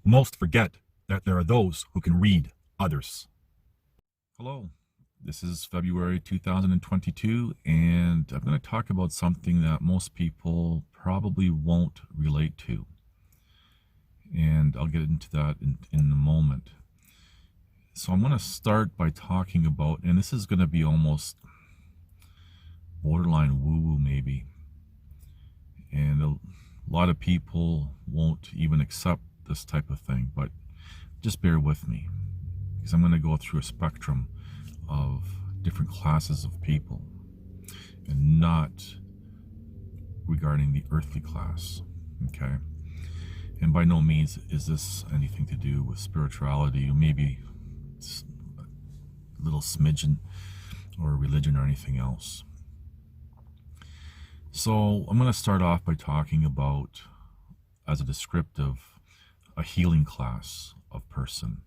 Most forget that there are those who can read others. Hello, this is February 2022, and I'm going to talk about something that most people probably won't relate to. And I'll get into that in a moment. So I'm going to start by talking about, and this is going to be almost borderline woo-woo maybe. And a lot of people won't even accept this type of thing, but just bear with me, because I'm going to go through a spectrum of different classes of people and not regarding the earthly class. Okay, and by no means is this anything to do with spirituality, or maybe a little smidgen or religion or anything else. So I'm going to start off by talking about, as a descriptive, a healing class of person.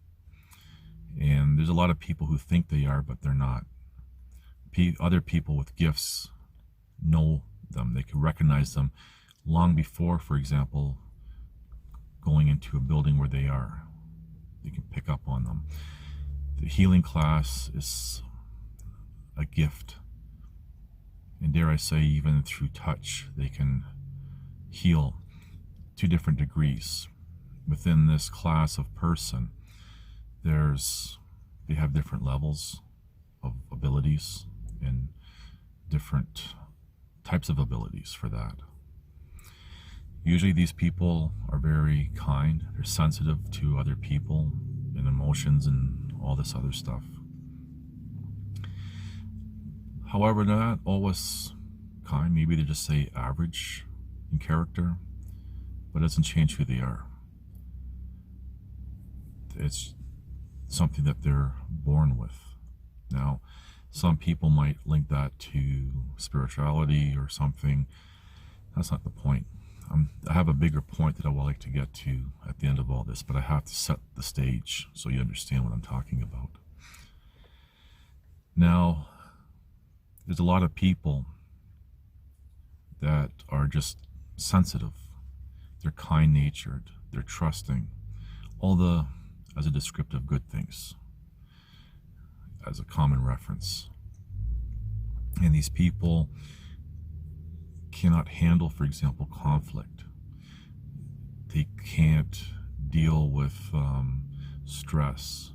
And there's a lot of people who think they are, but they're not. Other people with gifts know them. They can recognize them long before, for example, going into a building where they are. They can pick up on them. The healing class is a gift. And dare I say, even through touch, they can heal to different degrees. Within this class of person, they have different levels of abilities and different types of abilities for that. Usually these people are very kind. They're sensitive to other people and emotions and all this other stuff. However, they're not always kind. Maybe they just say average in character, but it doesn't change who they are. It's something that they're born with. Now, some people might link that to spirituality or something. That's not the point. I have a bigger point that I would like to get to at the end of all this, but I have to set the stage so you understand what I'm talking about. Now, there's a lot of people that are just sensitive. They're kind-natured. They're trusting. All the, as a descriptive, good things, as a common reference. And these people cannot handle, for example, conflict. They can't deal with stress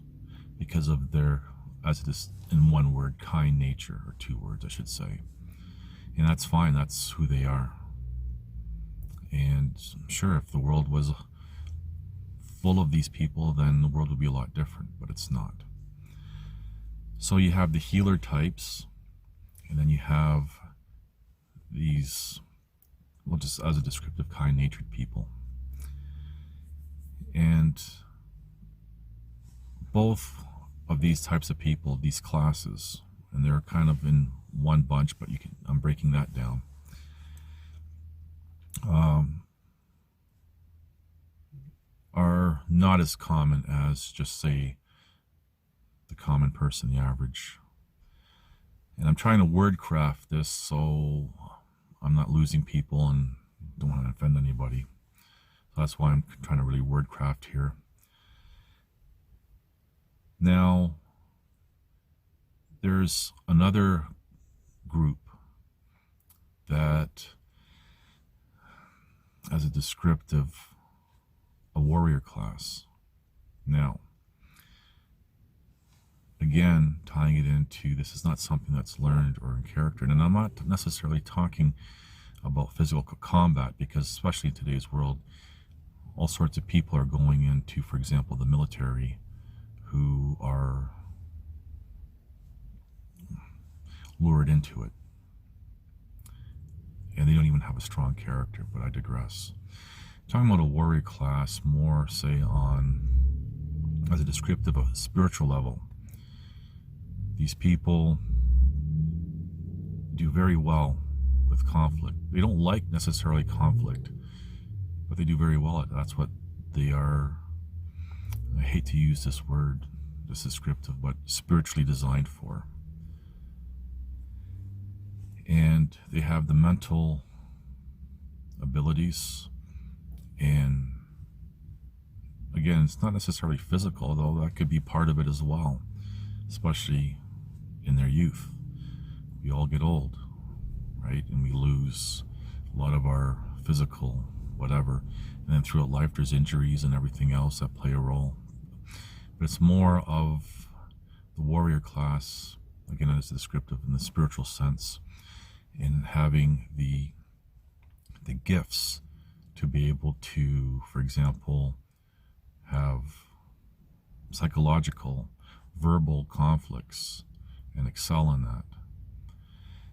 because of their, as it is in one word, kind nature, or two words I should say. And that's fine, that's who they are. And sure, if the world was full of these people, then the world would be a lot different, but it's not. So you have the healer types, and then you have these, well, just as a descriptive, kind-natured people. And both of these types of people, these classes, and they're kind of in one bunch, but I'm breaking that down. Are not as common as, just say, the common person, the average. And I'm trying to word craft this so I'm not losing people and don't want to offend anybody. So that's why I'm trying to really word craft here. Now, there's another group that, as a descriptive, a warrior class. Now, again, tying it into, this is not something that's learned or in character. And I'm not necessarily talking about physical combat, because especially in today's world, all sorts of people are going into, for example, the military, who are lured into it. And they don't even have a strong character, but I digress. Talking about a warrior class more, say, on, as a descriptive, a spiritual level. These people do very well with conflict. They don't like necessarily conflict, but they do very well at it. That's what they are, I hate to use this word, this descriptive, but spiritually designed for. And they have the mental abilities and again, it's not necessarily physical, though that could be part of it as well, especially in their youth. We all get old, right? And we lose a lot of our physical whatever. And then throughout life, there's injuries and everything else that play a role. But it's more of the warrior class, again, as descriptive in the spiritual sense, in having the gifts to be able to, for example, have psychological, verbal conflicts and excel in that.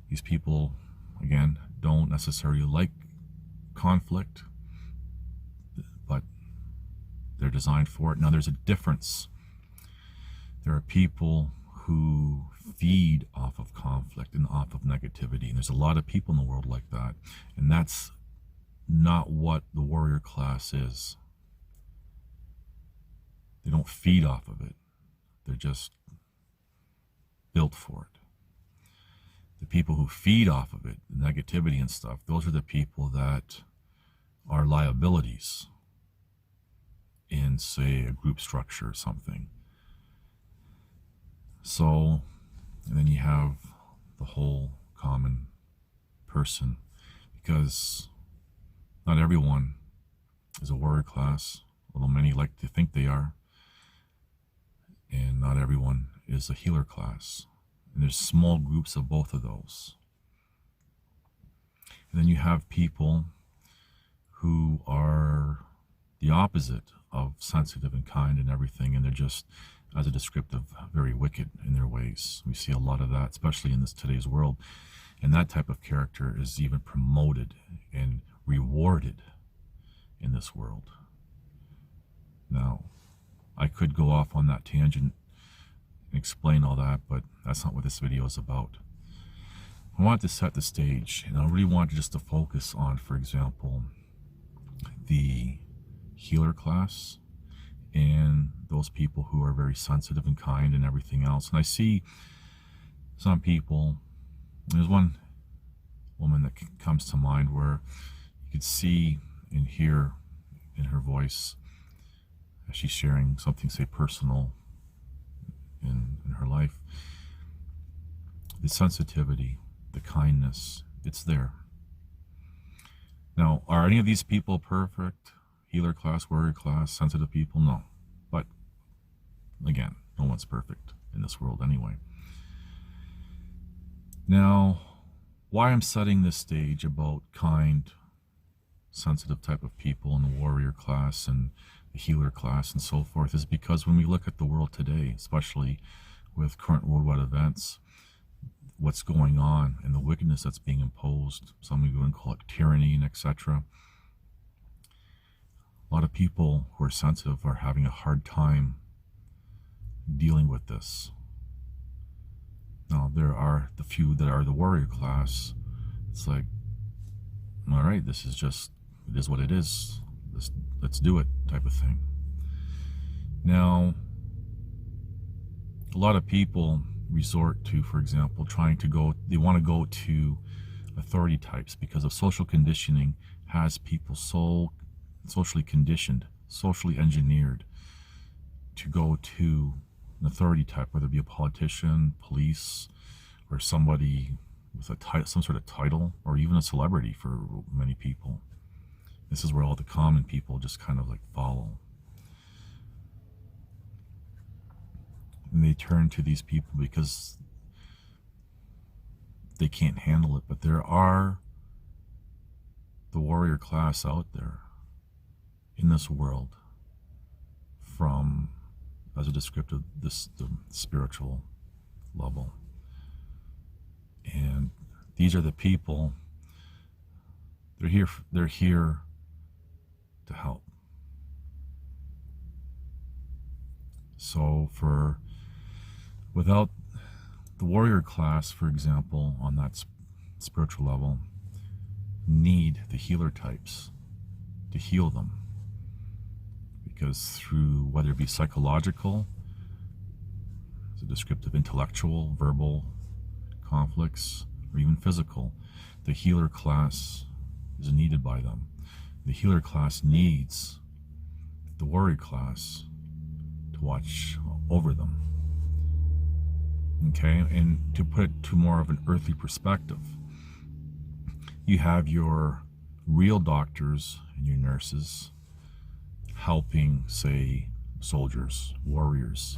These people, again, don't necessarily like conflict, but they're designed for it. Now, there's a difference. There are people who feed off of conflict and off of negativity, and there's a lot of people in the world like that, and that's not what the warrior class is. They don't feed off of it. They're just built for it. The people who feed off of it, the negativity and stuff, those are the people that are liabilities in, say, a group structure or something. So, and then you have the whole common person, because not everyone is a warrior class, although many like to think they are, and not everyone is a healer class. And there's small groups of both of those. And then you have people who are the opposite of sensitive and kind and everything, and they're just, as a descriptive, very wicked in their ways. We see a lot of that, especially in this today's world. And that type of character is even promoted and rewarded in this world. Now, I could go off on that tangent and explain all that, but that's not what this video is about. I want to set the stage, and I really want just to focus on, for example, the healer class and those people who are very sensitive and kind and everything else. And I see some people, there's one woman that comes to mind where you could see and hear in her voice as she's sharing something, say, personal in her life, the sensitivity, the kindness, it's there. Now, are any of these people perfect? Healer class, warrior class, sensitive people? No. But again, no one's perfect in this world anyway. Now, why I'm setting this stage about kind, sensitive type of people in the warrior class and the healer class and so forth is because when we look at the world today, especially with current worldwide events, what's going on and the wickedness that's being imposed, some would even call it tyranny and etc. A lot of people who are sensitive are having a hard time dealing with this. Now, there are the few that are the warrior class. It's like, all right, this is just, it is what it is. Let's do it type of thing. Now, a lot of people resort to, for example, they want to go to authority types because of social conditioning has people so socially conditioned, socially engineered to go to an authority type, whether it be a politician, police, or somebody with some sort of title, or even a celebrity for many people. This is where all the common people just kind of like follow. And they turn to these people because they can't handle it. But there are the warrior class out there in this world, from, as a descriptive, the spiritual level. And these are the people, they're here to help. So without the warrior class, for example, on that spiritual level, need the healer types to heal them. Because through, whether it be psychological, as a descriptive, intellectual, verbal conflicts, or even physical, the healer class is needed by them. The healer class needs the warrior class to watch over them. Okay, and to put it to more of an earthly perspective, you have your real doctors and your nurses helping, say, soldiers, warriors.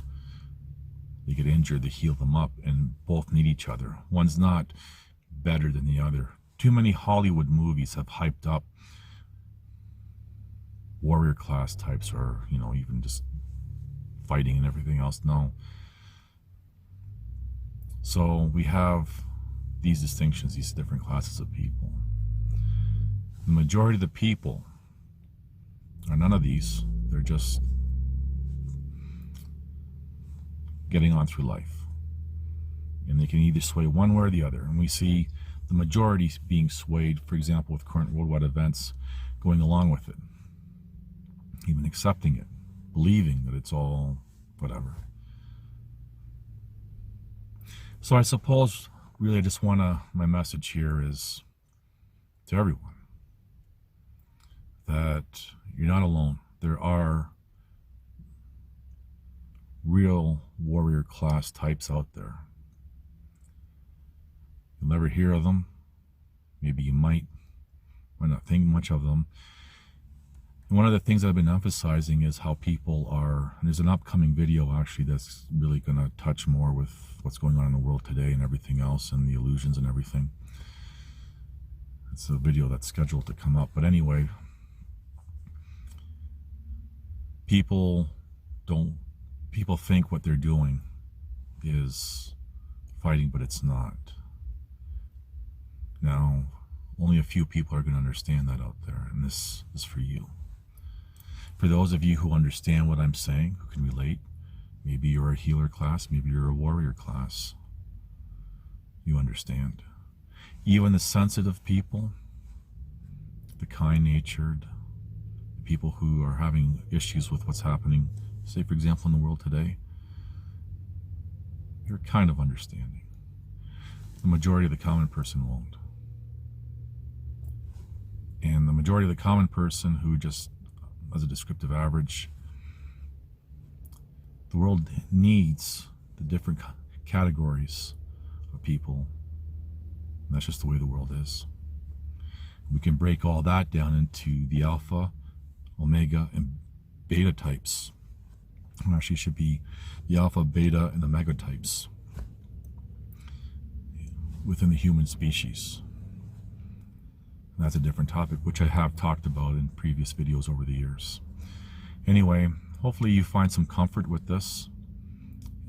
They get injured, they heal them up, and both need each other. One's not better than the other. Too many Hollywood movies have hyped up warrior class types, or, you know, even just fighting and everything else. No. So we have these distinctions, these different classes of people. The majority of the people are none of these. They're just getting on through life. And they can either sway one way or the other. And we see the majority being swayed, for example, with current worldwide events, going along with it, even accepting it, believing that it's all whatever. So I suppose really I just want to, my message here is to everyone that you're not alone. There are real warrior class types out there. You'll never hear of them. Maybe you might not think much of them. And one of the things that I've been emphasizing is how people are, and there's an upcoming video actually that's really going to touch more with what's going on in the world today and everything else, and the illusions and everything. It's a video that's scheduled to come up. But anyway, people think what they're doing is fighting, but it's not. Now, only a few people are going to understand that out there, and this is for you. For those of you who understand what I'm saying, who can relate, maybe you're a healer class, maybe you're a warrior class, you understand. Even the sensitive people, the kind-natured, people who are having issues with what's happening, say for example in the world today, you're kind of understanding. The majority of the common person won't. And the majority of the common person who just, as a descriptive average, the world needs the different categories of people. And that's just the way the world is. We can break all that down into the alpha, omega, and beta types. And actually, it should be the alpha, beta, and omega types within the human species. And that's a different topic, which I have talked about in previous videos over the years. Anyway, hopefully you find some comfort with this,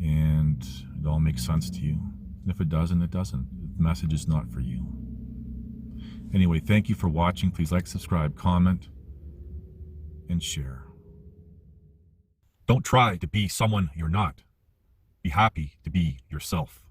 and it all makes sense to you. And if it doesn't, it doesn't. The message is not for you. Anyway, thank you for watching. Please like, subscribe, comment, and share. Don't try to be someone you're not. Be happy to be yourself.